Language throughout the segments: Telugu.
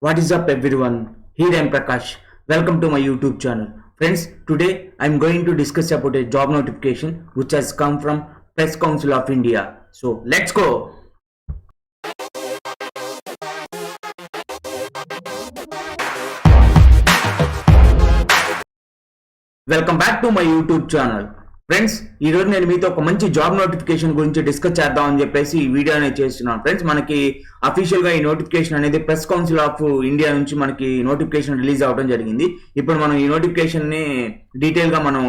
What is up everyone? Here I am Prakash. Welcome to my YouTube channel. Friends, today I am going to discuss about a job notification which has come from Press Council of India. So let's go. Welcome back to my YouTube channel. Friends, ఈ రోజు నేను మీతో ఒక మంచి జాబ్ నోటిఫికేషన్ గురించి డిస్కస్ చేద్దామని చెప్పేసి ఈ వీడియో అనేది చేస్తున్నాను. ఫ్రెండ్స్, మనకి అఫీషియల్ గా ఈ నోటిఫికేషన్ అనేది ప్రెస్ కౌన్సిల్ ఆఫ్ ఇండియా నుంచి మనకి నోటిఫికేషన్ రిలీజ్ అవ్వడం జరిగింది. ఇప్పుడు మనం ఈ నోటిఫికేషన్ ని డీటెయిల్ గా మనం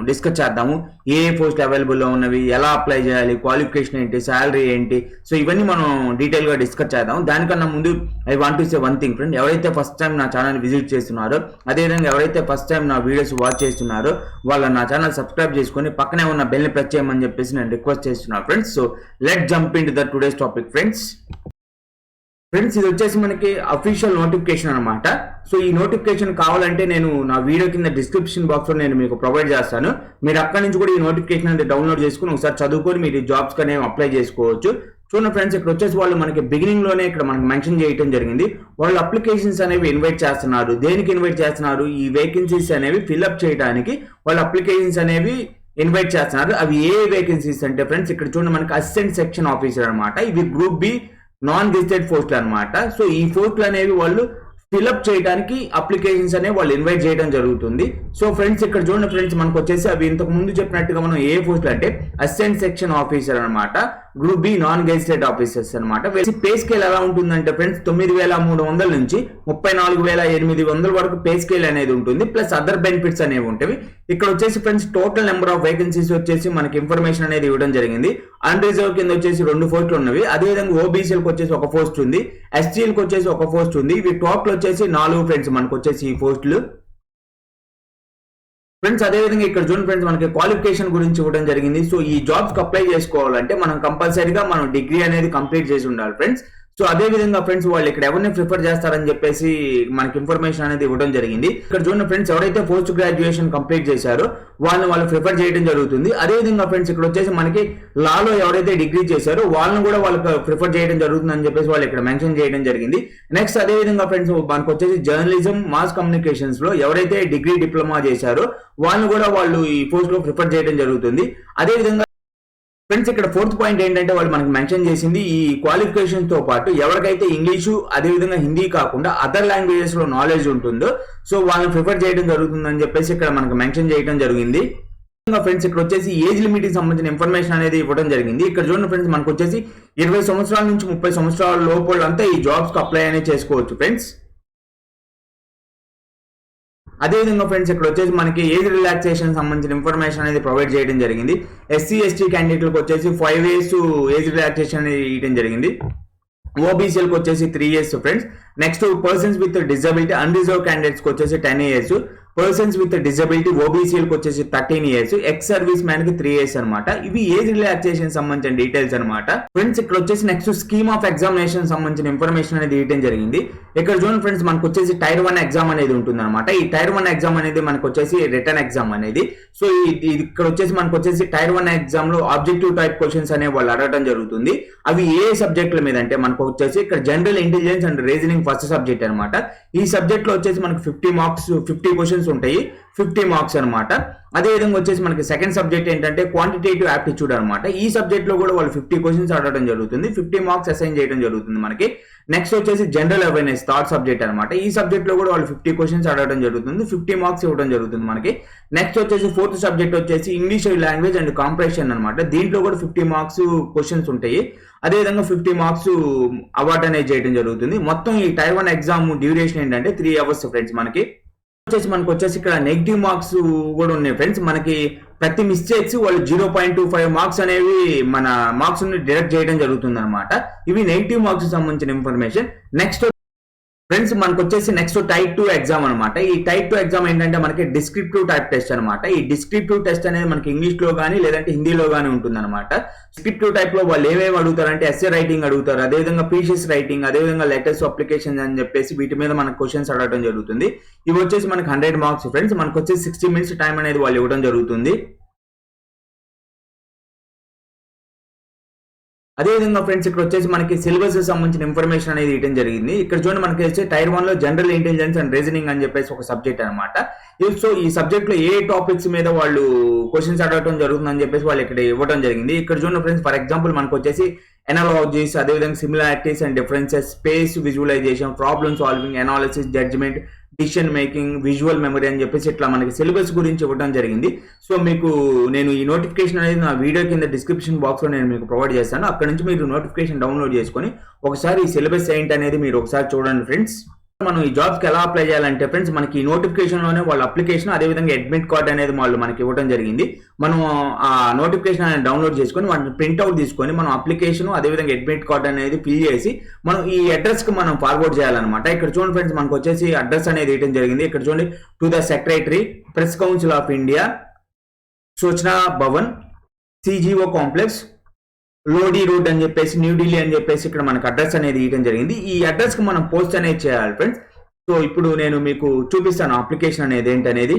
డిస్కస్ చేద్దాము. ఏ పోస్ట్ అవైలబుల్ లో ఉన్నవి, ఎలా అప్లై చేయాలి, క్వాలిఫికేషన్ ఏంటి, శాలరీ ఏంటి, సో ఇవన్నీ మనం డీటెయిల్ గా డిస్కస్ చేద్దాం. దానికన్నా ముందు I want to say one thing friend, ఎవరైతే ఫస్ట్ టైం నా ఛానల్ విజిట్ చేస్తున్నారో, అదేవిధంగా ఎవరైతే ఫస్ట్ టైం నా వీడియోస్ వాచ్ చేస్తున్నారో వాళ్ళు నా ఛానల్ సబ్స్క్రైబ్ చేసుకొని పక్కనే ఉన్న బెల్ ని ప్రెస్ చేయమని చెప్పేసి నేను రిక్వెస్ట్ చేస్తున్నాను friends. So let jump in to the today's topic friends. Friends, ఇది వచ్చేసి మనకి అఫీషియల్ నోటిఫికేషన్ అనమాట. సో ఈ నోటిఫికేషన్ కావాలంటే నేను నా వీడియో కింద డిస్క్రిప్షన్ బాక్స్ లో నేను మీకు ప్రొవైడ్ చేస్తాను. మీరు అక్కడి నుంచి కూడా ఈ నోటిఫికేషన్ అనేది డౌన్లోడ్ చేసుకుని ఒకసారి చదువుకొని మీరు జాబ్స్ అనేవి అప్లై చేసుకోవచ్చు. చూడండి ఫ్రెండ్స్, ఇక్కడ వచ్చేసి వాళ్ళు మనకి బిగినింగ్ లోనే ఇక్కడ మనకి మెన్షన్ చేయడం జరిగింది. వాళ్ళు అప్లికేషన్స్ అనేవి ఇన్వైట్ చేస్తున్నారు. దేనికి ఇన్వైట్ చేస్తున్నారు? ఈ వేకెన్సీస్ అనేవి ఫిల్అప్ చేయడానికి వాళ్ళు అప్లికేషన్స్ అనేవి ఇన్వైట్ చేస్తున్నారు. అవి ఏ వేకెన్సీస్ అంటే ఫ్రెండ్స్, ఇక్కడ చూడండి మనకి అసిస్టెంట్ సెక్షన్ ఆఫీసర్ అనమాట. ఇవి గ్రూప్ బి నాన్ గెజిటెడ్ పోస్టులు అనమాట. సో ఈ పోస్టులు అనేవి వాళ్ళు ఫిల్అప్ చేయడానికి అప్లికేషన్స్ అనేవి వాళ్ళు ఇన్వైట్ చేయడం జరుగుతుంది. సో ఫ్రెండ్స్, ఇక్కడ చూడండి ఫ్రెండ్స్, మనకు వచ్చేసి అవి ఇంతకు ముందు చెప్పినట్టుగా మనం ఏ పోస్టులు అంటే అసిస్టెంట్ సెక్షన్ ఆఫీసర్ అనమాట, group B non gazetted officers అనమాట. పే స్కేల్ ఎలా ఉంటుందంటే ఫ్రెండ్స్, 9,300 నుంచి 34,800 వరకు పే స్కేల్ అనేది ఉంటుంది. ప్లస్ అదర్ బెనిఫిట్స్ అనేవి ఉంటాయి. ఇక్కడ వచ్చేసి friends total number of vacancies వచ్చేసి మనకి ఇన్ఫర్మేషన్ అనేది ఇవ్వడం జరిగింది. అన్రిజర్వ్ కింద వచ్చేసి 2 పోస్టులు ఉన్నవి. అదేవిధంగా ఓబీసీలకు వచ్చేసి 1 పోస్ట్ ఉంది, ఎస్టీలకు వచ్చేసి 1 పోస్ట్ ఉంది. ఇవి టోటల్ వచ్చేసి 4 ఫ్రెండ్స్ మనకు వచ్చేసి ఈ పోస్టులు. ఫ్రెండ్స్, అదేవిధంగా ఇక్కడ చూడండి ఫ్రెండ్స్, మనకి క్వాలిఫికేషన్ గురించి ఇవ్వడం జరిగింది. సో ఈ జాబ్స్ అప్లై చేసుకోవాలంటే మనం కంపల్సరీగా మనం డిగ్రీ అనేది కంప్లీట్ చేసి ఉండాలి ఫ్రెండ్స్. సో అదే విధంగా ఫ్రెండ్స్, వాళ్ళు ఇక్కడ ఎవరిని ప్రిఫర్ చేస్తారని చెప్పేసి మనకి ఇన్ఫర్మేషన్ అనేది ఇవ్వడం జరిగింది. ఇక్కడ చూడండి ఫ్రెండ్స్, ఎవరైతే పోస్ట్ గ్రాడ్యుయేషన్ కంప్లీట్ చేశారో వాళ్ళు ప్రిఫర్ చేయడం జరుగుతుంది. అదే విధంగా ఫ్రెండ్స్, ఇక్కడ వచ్చేసి మనకి లాలో ఎవరైతే డిగ్రీ చేశారో వాళ్ళని కూడా వాళ్ళకి ప్రిఫర్ చేయడం జరుగుతుంది అని చెప్పేసి వాళ్ళు ఇక్కడ మెన్షన్ చేయడం జరిగింది. నెక్స్ట్ అదే విధంగా ఫ్రెండ్స్, మనకు వచ్చేసి జర్నలిజం, మాస్ కమ్యూనికేషన్స్ లో ఎవరైతే డిగ్రీ డిప్లొమా చేశారో వాళ్ళని కూడా వాళ్ళు ఈ పోస్ట్ లో ప్రిఫర్ చేయడం జరుగుతుంది. అదే విధంగా ఫ్రెండ్స్, ఇక్కడ 4th పాయింట్ ఏంటంటే వాళ్ళు మనకి మెన్షన్ చేసింది ఈ క్వాలిఫికేషన్ తో పాటు ఎవరికైతే ఇంగ్లీషు అదేవిధంగా హిందీ కాకుండా అదర్ లాంగ్వేజెస్ లో నాలెడ్జ్ ఉంటుందో సో వాళ్ళని ప్రిఫర్ చేయడం జరుగుతుందని చెప్పేసి ఇక్కడ మనకి మెన్షన్ చేయడం జరిగింది. ఫ్రెండ్స్, ఇక్కడ వచ్చేసి ఏజ్ లిమిట్ కి సంబంధించిన ఇన్ఫర్మేషన్ అనేది ఇవ్వడం జరిగింది. ఇక్కడ చూడండి ఫ్రెండ్స్, మనకు వచ్చేసి 20 సంవత్సరాల నుంచి 30 సంవత్సరాల లోపల అంతా ఈ జాబ్స్ కి అప్లై అనేది చేసుకోవచ్చు ఫ్రెండ్స్. అదేవిధంగా ఫ్రెండ్స్, ఇక్కడ వచ్చేసి మనకి ఏజ్ రిలాక్సేషన్ సంబంధించిన ఇన్ఫర్మేషన్ అనేది ప్రొవైడ్ చేయడం జరిగింది. ఎస్సీ ఎస్టీ క్యాండిడేట్లకు వచ్చేసి 5 years ఏజ్ రిలాక్సేషన్ అనేది ఇవ్వడం జరిగింది. ఓబీసీలకు వచ్చేసి 3 years friends. Next persons with disability unreserved candidates కి వచ్చేసి 10 years, పర్సన్స్ విత్ డిజబిలిటీ ఓబీసీలకు వచ్చేసి 13 years, ఎక్స్ సర్వీస్ మ్యాన్ కి 3 years అనమాట. ఇవి ఏజ్ రిలాక్సేషన్ సంబంధించిన డీటెయిల్స్ అనమాట. ఫ్రెండ్స్, ఇక్కడ వచ్చేసి నెక్స్ట్ స్కీమ్ ఆఫ్ ఎగ్జామినేషన్ సంబంధించిన ఇన్ఫర్మేషన్ అనేది ఇవ్వడం జరిగింది. ఇక్కడ చూడండి ఫ్రెండ్స్, మనకు వచ్చేసి టైర్ 1 ఎగ్జామ్ అనేది ఉంటుంది అనమాట. ఈ టైర్ 1 ఎగ్జామ్ అనేది మనకు వచ్చేసి రిటర్న్ ఎగ్జామ్ అనేది. సో ఇక్కడ వచ్చేసి మనకు వచ్చేసి టైర్ 1 ఎగ్జామ్ లో ఆబ్జెక్టివ్ టైప్ క్వశ్చన్స్ అనేవి వాళ్ళు అడగడం జరుగుతుంది. అవి ఏ సబ్జెక్టుల మీద అంటే మనకు వచ్చేసి ఇక్కడ general intelligence and reasoning first subject అనమాట. ఈ సబ్జెక్ట్ లో వచ్చేసి మనకు 50 మార్క్స్ 50 క్వశ్చన్స్ ఉంటాయి, 50 మార్క్స్ అనమాట. అదే విధంగా వచ్చేసి మనకి సెకండ్ సబ్జెక్ట్ ఏంటంటే క్వాంటిటేటివ్ ఆప్టిట్యూడ్ అనమాట. ఈ సబ్జెక్ట్ లో కూడా వాళ్ళు 50 క్వశ్చన్స్ అడగడం జరుగుతుంది, 50 మార్క్స్ అసైన్ చేయడం జరుగుతుంది మనకి. నెక్స్ట్ వచ్చేసి జనరల్ అవేర్నెస్ థర్డ్ సబ్జెక్ట్ అనమాట. ఈ సబ్జెక్ట్ లో కూడా వాళ్ళు 50 క్వశ్చన్స్ అడగడం జరుగుతుంది, 50 మార్క్స్ ఇవ్వడం జరుగుతుంది మనకి. నెక్స్ట్ వచ్చేసి 4th సబ్జెక్ట్ వచ్చేసి ఇంగ్లీష్ లాంగ్వేజ్ అండ్ కాంప్రహెన్షన్ అనమాట. దీంట్లో కూడా 50 మార్క్స్ క్వశ్చన్స్ ఉంటాయి. అదేవిధంగా 50 మార్క్స్ అవార్డ్ అనేది చేయడం జరుగుతుంది. మొత్తం ఈ టైర్ 1 ఎగ్జామ్ డ్యూరేషన్ ఏంటంటే 3 hours ఫ్రెండ్స్. మనకు వచ్చేసి ఇక్కడ నెగిటివ్ మార్క్స్ కూడా ఉన్నాయి ఫ్రెండ్స్. మనకి ప్రతి మిస్టేక్స్ వాళ్ళు 0.25 మార్క్స్ అనేవి మన మార్క్స్ ని డిడక్ట్ చేయడం జరుగుతుంది అనమాట. ఇవి నెగిటివ్ మార్క్స్ సంబంధించిన ఇన్ఫర్మేషన్. నెక్స్ట్ ఫ్రెండ్స్, మనకు వచ్చేసి నెక్స్ట్ టైప్ 2 ఎగ్జామ్ అనమాట. ఈ టైప్ 2 ఎగ్జామ్ ఏంటంటే మనకి డిస్క్రిప్టివ్ టైప్ టెస్ట్ అనమాట. ఈ డిస్క్రిప్టివ్ టెస్ట్ అనేది మనకి ఇంగ్లీష్ లో కానీ లేదంటే హిందీలో కానీ ఉంటుంది అనమాట. డిస్క్రిప్టివ్ టైప్ లో వాళ్ళు ఏమేమి అడుగుతారంటే ఎస్ఏ రైటింగ్ అడుగుతారు, అదేవిధంగా పీసీఎస్ రైటింగ్, అదేవిధంగా లెటర్స్ అప్లికేషన్ అని చెప్పేసి వీటి మీద మనకు క్వశ్చన్స్ అడగడం జరుగుతుంది. ఇవి వచ్చేసి మనకి 100 మార్క్స్ ఫ్రెండ్స్. మనకు వచ్చేసి 60 minutes టైం అనేది వాళ్ళు ఇవ్వడం జరుగుతుంది. అదేవిధంగా ఫ్రెండ్స్ ఇక్కడ వచ్చేసి మనకి సిలబస్ సంబంధించిన ఇన్ఫర్మేషన్ అనేది ఇవ్వడం జరిగింది. ఇక్కడ చూడండి మనకి వచ్చి టైర్ 1 లో జనరల్ ఇంటెలిజెన్స్ అండ్ రీజనింగ్ అని చెప్పేసి ఒక సబ్జెక్ట్ అనమాట. సో ఈ సబ్జెక్ట్ లో ఏ టాపిక్స్ మీద వాళ్ళు క్వశ్చన్స్ అడగడం జరుగుతుందని చెప్పేసి వాళ్ళు ఇక్కడ ఇవ్వడం జరిగింది. ఇక్కడ చూడండి ఫ్రెండ్స్, ఫర్ ఎగ్జాంపుల్ మనకు వచ్చేసి ఎనాలజీస్, అదేవిధంగా similarities and differences, space visualisation, problem solving, analysis, judgement, decision making, visual memory అని చెప్పేసి ఇట్లా మనకి సిలబస్ గురించి ఇవ్వడం జరిగింది. సో మీకు నేను ఈ నోటిఫికేషన్ అనేది నా వీడియో కింద డిస్క్రిప్షన్ బాక్స్ లో నేను మీకు ప్రొవైడ్ చేస్తాను. అక్కడ నుంచి మీరు నోటిఫికేషన్ డౌన్లోడ్ చేసుకొని ఒకసారి ఈ సిలబస్ ఏంటి అనేది మీరు ఒకసారి చూడండి ఫ్రెండ్స్. మనం ఈ జాబ్స్ కి ఎలా అప్లై చేయాలంటే ఫ్రెండ్స్, మనకి ఈ నోటిఫికేషన్ లోనే వాళ్ళ అప్లికేషన్ అదేవిధంగా అడ్మిట్ కార్డ్ అనేది వాళ్ళు మనకి ఇవ్వడం జరిగింది. మనం ఆ నోటిఫికేషన్ అనేది డౌన్లోడ్ చేసుకొని వాటిని ప్రింట్అవుట్ తీసుకొని మనం అప్లికేషన్ అదేవిధంగా అడ్మిట్ కార్డ్ అనేది ఫిల్ చేసి మనం ఈ అడ్రస్ కి మనం ఫార్వర్డ్ చేయాలన్నమాట. ఇక్కడ చూడండి ఫ్రెండ్స్, మనకు వచ్చేసి అడ్రస్ అనేది ఇవ్వడం జరిగింది. ఇక్కడ చూడండి, to the secretary, press council of India, సూచనా Bhavan, CGO complex, Lodi road అని చెప్పేసి న్యూఢిల్లీ అని చెప్పేసి ఇక్కడ మనకు అడ్రస్ అనేది ఇవ్వడం జరిగింది. ఈ అడ్రస్ కి మనం పోస్ట్ అనేది చేయాలి ఫ్రెండ్స్. సో ఇప్పుడు నేను మీకు చూపిస్తాను అప్లికేషన్ అనేది ఏంటనేది.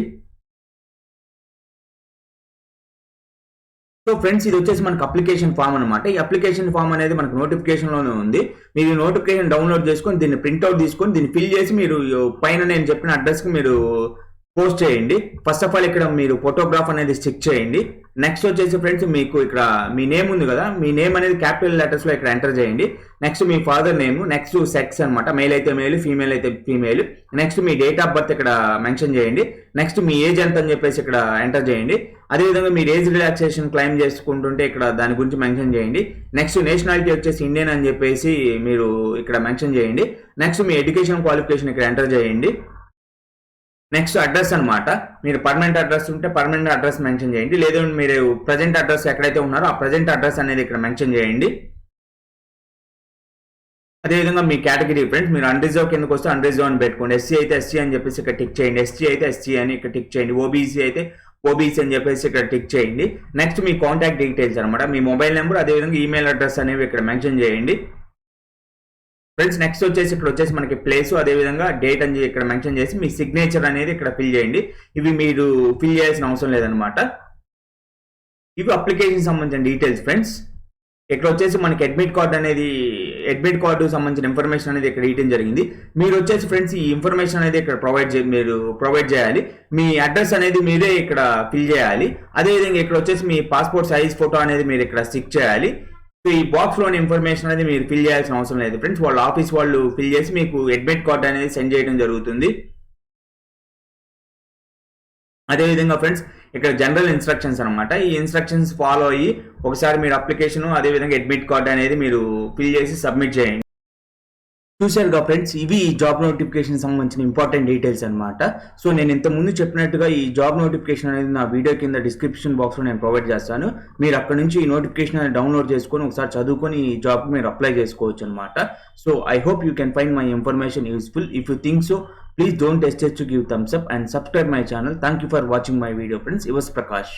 సో ఫ్రెండ్స్, ఇది వచ్చేసి మనకు అప్లికేషన్ ఫామ్ అనమాట. ఈ అప్లికేషన్ ఫామ్ అనేది మనకు నోటిఫికేషన్ లోనే ఉంది. మీరు నోటిఫికేషన్ డౌన్లోడ్ చేసుకొని దీన్ని ప్రింట్అవుట్ తీసుకొని దీన్ని ఫిల్ చేసి మీరు పైన నేను చెప్పిన అడ్రస్ కి మీరు పోస్ట్ చేయండి. ఫస్ట్ ఆఫ్ ఆల్ ఇక్కడ మీరు ఫోటోగ్రాఫ్ అనేది స్టిక్ చేయండి. నెక్స్ట్ వచ్చేసి ఫ్రెండ్స్, మీకు ఇక్కడ మీ నేమ్ ఉంది కదా, మీ నేమ్ అనేది క్యాపిటల్ లెటర్స్ లో ఇక్కడ ఎంటర్ చేయండి. నెక్స్ట్ మీ ఫాదర్ నేమ్, నెక్స్ట్ సెక్స్ అనమాట, మేల్ అయితే మేల్, ఫీమేల్ అయితే female. Next me date of birth ఇక్కడ మెన్షన్ చేయండి. నెక్స్ట్ మీ ఏజ్ ఎంత అని చెప్పేసి ఇక్కడ ఎంటర్ చేయండి. అదేవిధంగా మీరు ఏజ్ రిలాక్సేషన్ క్లెయిమ్ చేసుకుంటుంటే ఇక్కడ దాని గురించి మెన్షన్ చేయండి. నెక్స్ట్ నేషనాలిటీ వచ్చేసి ఇండియన్ అని చెప్పేసి మీరు ఇక్కడ మెన్షన్ చేయండి. నెక్స్ట్ మీ ఎడ్యుకేషన్ క్వాలిఫికేషన్ ఇక్కడ ఎంటర్ చేయండి. నెక్స్ట్ అడ్రస్ అనమాట, మీరు పర్మనెంట్ అడ్రస్ ఉంటే పర్మనెంట్ అడ్రస్ మెన్షన్ చేయండి, లేదా మీరు ప్రజెంట్ అడ్రస్ ఎక్కడైతే ఉన్నారో ఆ ప్రజెంట్ అడ్రస్ అనేది ఇక్కడ మెన్షన్ చేయండి. అదేవిధంగా మీ కేటగిరీ ఫ్రెండ్స్, మీరు అన్రిజర్వ్ కిందకి వస్తే అన్రిజర్వ్ అని పెట్టుకోండి. ఎస్సీ అయితే ఎస్సీ అని చెప్పేసి ఇక్కడ టిక్ చేయండి. ఎస్టీ అయితే ఎస్సీ అని ఇక్కడ టిక్ చేయండి. ఓబీసీ అయితే ఓబీసీ అని చెప్పేసి ఇక్కడ టిక్ చేయండి. నెక్స్ట్ మీ కాంటాక్ట్ డీటెయిల్స్ అనమాట, మీ మొబైల్ నెంబర్ అదేవిధంగా ఈమెయిల్ అడ్రస్ అనేవి ఇక్కడ మెన్షన్ చేయండి ఫ్రెండ్స్. నెక్స్ట్ వచ్చేసి ఇక్కడ వచ్చేసి మనకి ప్లేస్ అదేవిధంగా డేట్ అని ఇక్కడ మెన్షన్ చేసి మీ సిగ్నేచర్ అనేది ఇక్కడ ఫిల్ చేయండి. ఇవి మీరు ఫిల్ చేయాల్సిన అవసరం లేదనమాట. ఇవి అప్లికేషన్ సంబంధించిన డీటెయిల్స్ ఫ్రెండ్స్. ఇక్కడ వచ్చేసి మనకి అడ్మిట్ కార్డు సంబంధించిన ఇన్ఫర్మేషన్ అనేది ఇక్కడ ఇవ్వడం జరిగింది. మీరు వచ్చేసి ఫ్రెండ్స్ ఈ ఇన్ఫర్మేషన్ అనేది ఇక్కడ ప్రొవైడ్ చేయాలి. మీ అడ్రస్ అనేది మీరే ఇక్కడ ఫిల్ చేయాలి. అదేవిధంగా ఇక్కడ వచ్చేసి మీ పాస్పోర్ట్ సైజ్ ఫోటో అనేది మీరు ఇక్కడ స్టిక్ చేయాలి. సో ఈ బాక్స్ లోని ఇన్ఫర్మేషన్ అనేది మీరు ఫిల్ చేయాల్సిన అవసరం లేదు ఫ్రెండ్స్. వాళ్ళ ఆఫీస్ వాళ్ళు ఫిల్ చేసి మీకు అడ్మిట్ కార్డ్ అనేది సెండ్ చేయడం జరుగుతుంది. అదేవిధంగా ఫ్రెండ్స్, ఇక్కడ జనరల్ ఇన్స్ట్రక్షన్స్ అనమాట. ఈ ఇన్స్ట్రక్షన్స్ ఫాలో అయ్యి ఒకసారి మీరు అప్లికేషన్ అదేవిధంగా అడ్మిట్ కార్డ్ అనేది మీరు ఫిల్ చేసి సబ్మిట్ చేయండి. చూశారుగా ఫ్రెండ్స్, ఇవి ఈ జాబ్ నోటిఫికేషన్ సంబంధించిన ఇంపార్టెంట్ డీటెయిల్స్ అనమాట. సో నేను ఇంత ముందు చెప్పినట్టుగా ఈ జాబ్ నోటిఫికేషన్ అనేది నా వీడియో కింద డిస్క్రిప్షన్ బాక్స్లో నేను ప్రొవైడ్ చేస్తాను. మీరు అక్కడ నుంచి ఈ నోటిఫికేషన్ అనేది డౌన్లోడ్ చేసుకొని ఒకసారి చదువుకొని ఈ జాబ్కి మీరు అప్లై చేసుకోవచ్చు అనమాట. So I hope you can find my information useful. If you think so, please don't hesitate to give thumbs up and subscribe my channel. Thank you for watching my video friends. It was Prakash.